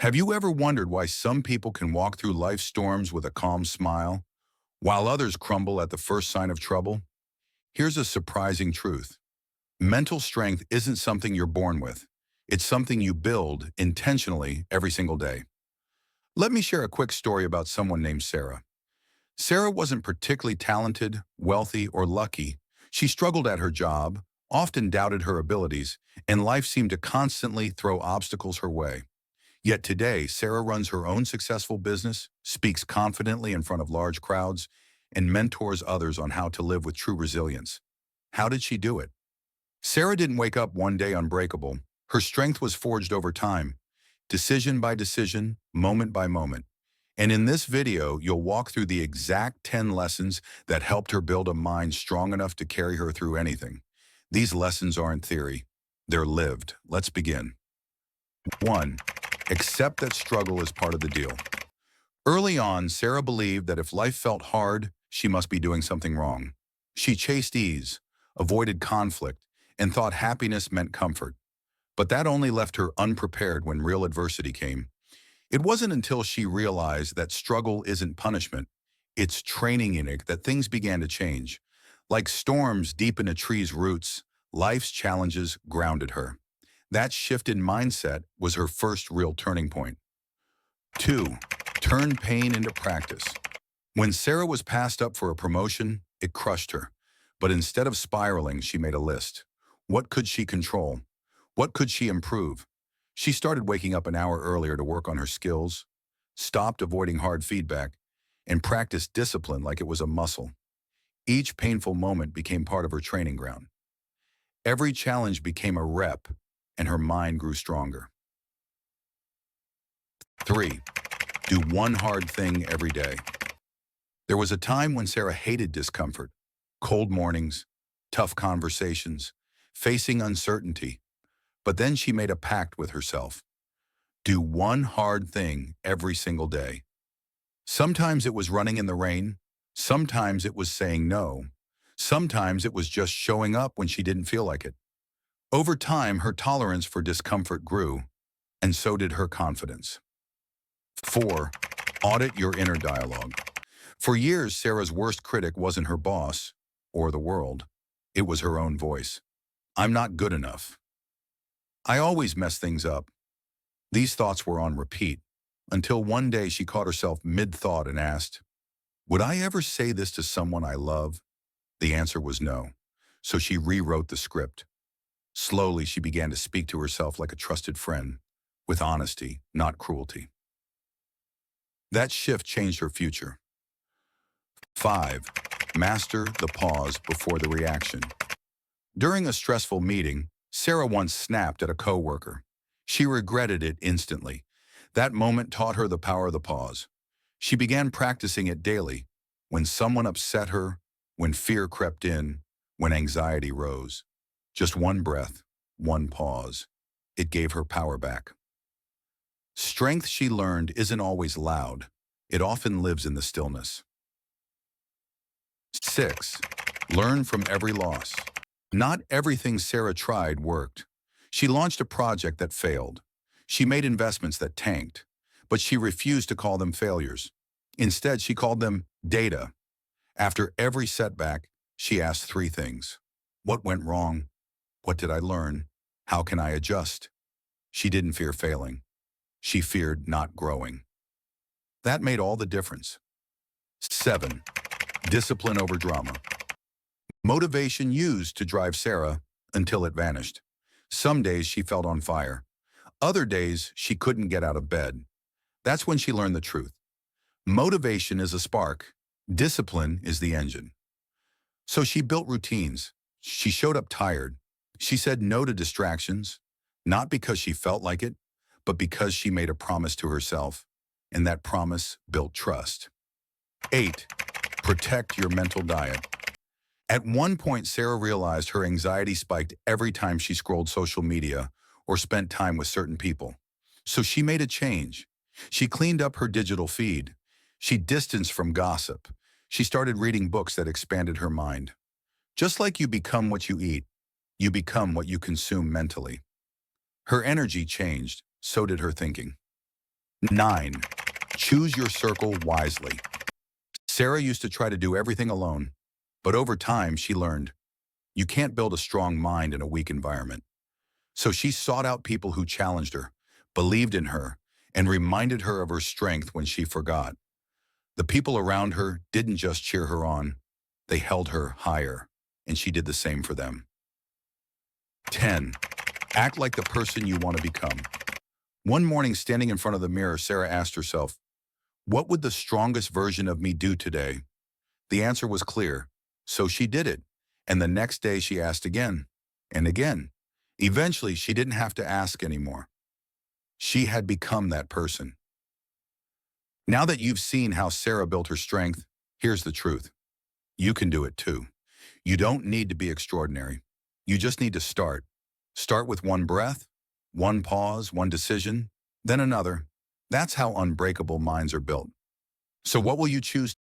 Have you ever wondered why some people can walk through life's storms with a calm smile, while others crumble at the first sign of trouble? Here's a surprising truth. Mental strength isn't something you're born with. It's something you build intentionally every single day. Let me share a quick story about someone named Sarah. Sarah wasn't particularly talented, wealthy, or lucky. She struggled at her job, often doubted her abilities, and life seemed to constantly throw obstacles her way. Yet today, Sarah runs her own successful business, speaks confidently in front of large crowds, and mentors others on how to live with true resilience. How did she do it? Sarah didn't wake up one day unbreakable. Her strength was forged over time, decision by decision, moment by moment. And in this video, you'll walk through the exact 10 lessons that helped her build a mind strong enough to carry her through anything. These lessons aren't theory, they're lived. Let's begin. 1. Accept that struggle is part of the deal. Early on, Sarah believed that if life felt hard, she must be doing something wrong. She chased ease, avoided conflict, and thought happiness meant comfort. But that only left her unprepared when real adversity came. It wasn't until she realized that struggle isn't punishment, it's training in it, that things began to change. Like storms deep in a tree's roots, life's challenges grounded her. That shift in mindset was her first real turning point. 2. Turn pain into practice. When Sarah was passed up for a promotion, it crushed her. But instead of spiraling, she made a list. What could she control? What could she improve? She started waking up an hour earlier to work on her skills, stopped avoiding hard feedback, and practiced discipline like it was a muscle. Each painful moment became part of her training ground. Every challenge became a rep, and her mind grew stronger. 3. Do one hard thing every day. There was a time when Sarah hated discomfort, cold mornings, tough conversations, facing uncertainty. But then she made a pact with herself. Do one hard thing every single day. Sometimes it was running in the rain. Sometimes it was saying no. Sometimes it was just showing up when she didn't feel like it. Over time, her tolerance for discomfort grew, and so did her confidence. 4. Audit your inner dialogue. For years, Sarah's worst critic wasn't her boss or the world. It was her own voice. I'm not good enough. I always mess things up. These thoughts were on repeat, until one day she caught herself mid-thought and asked, would I ever say this to someone I love? The answer was no, so she rewrote the script. Slowly, she began to speak to herself like a trusted friend, with honesty, not cruelty. That shift changed her future. 5. Master the pause before the reaction. During a stressful meeting, Sarah once snapped at a coworker. She regretted it instantly. That moment taught her the power of the pause. She began practicing it daily, when someone upset her, when fear crept in, when anxiety rose. Just one breath, one pause. It gave her power back. Strength, she learned, isn't always loud. It often lives in the stillness. 6. Learn from every loss. Not everything Sarah tried worked. She launched a project that failed. She made investments that tanked, but she refused to call them failures. Instead, she called them data. After every setback, she asked 3 things. What went wrong? What did I learn? How can I adjust? She didn't fear failing. She feared not growing. That made all the difference. 7. Discipline over drama. Motivation used to drive Sarah until it vanished. Some days she felt on fire. Other days she couldn't get out of bed. That's when she learned the truth. Motivation is a spark. Discipline is the engine. So she built routines. She showed up tired. She said no to distractions, not because she felt like it, but because she made a promise to herself, and that promise built trust. 8. Protect your mental diet. At one point, Sarah realized her anxiety spiked every time she scrolled social media or spent time with certain people. So she made a change. She cleaned up her digital feed. She distanced from gossip. She started reading books that expanded her mind. Just like you become what you eat, you become what you consume mentally. Her energy changed, so did her thinking. 9. Choose your circle wisely. Sarah used to try to do everything alone, but over time she learned you can't build a strong mind in a weak environment. So she sought out people who challenged her, believed in her, and reminded her of her strength when she forgot. The people around her didn't just cheer her on, they held her higher, and she did the same for them. 10. Act like the person you want to become. One morning, standing in front of the mirror, Sarah asked herself, what would the strongest version of me do today? The answer was clear, so she did it. And the next day she asked again and again. Eventually, she didn't have to ask anymore. She had become that person. Now that you've seen how Sarah built her strength, here's the truth. You can do it too. You don't need to be extraordinary. You just need to start. Start with one breath, one pause, one decision, then another. That's how unbreakable minds are built. So what will you choose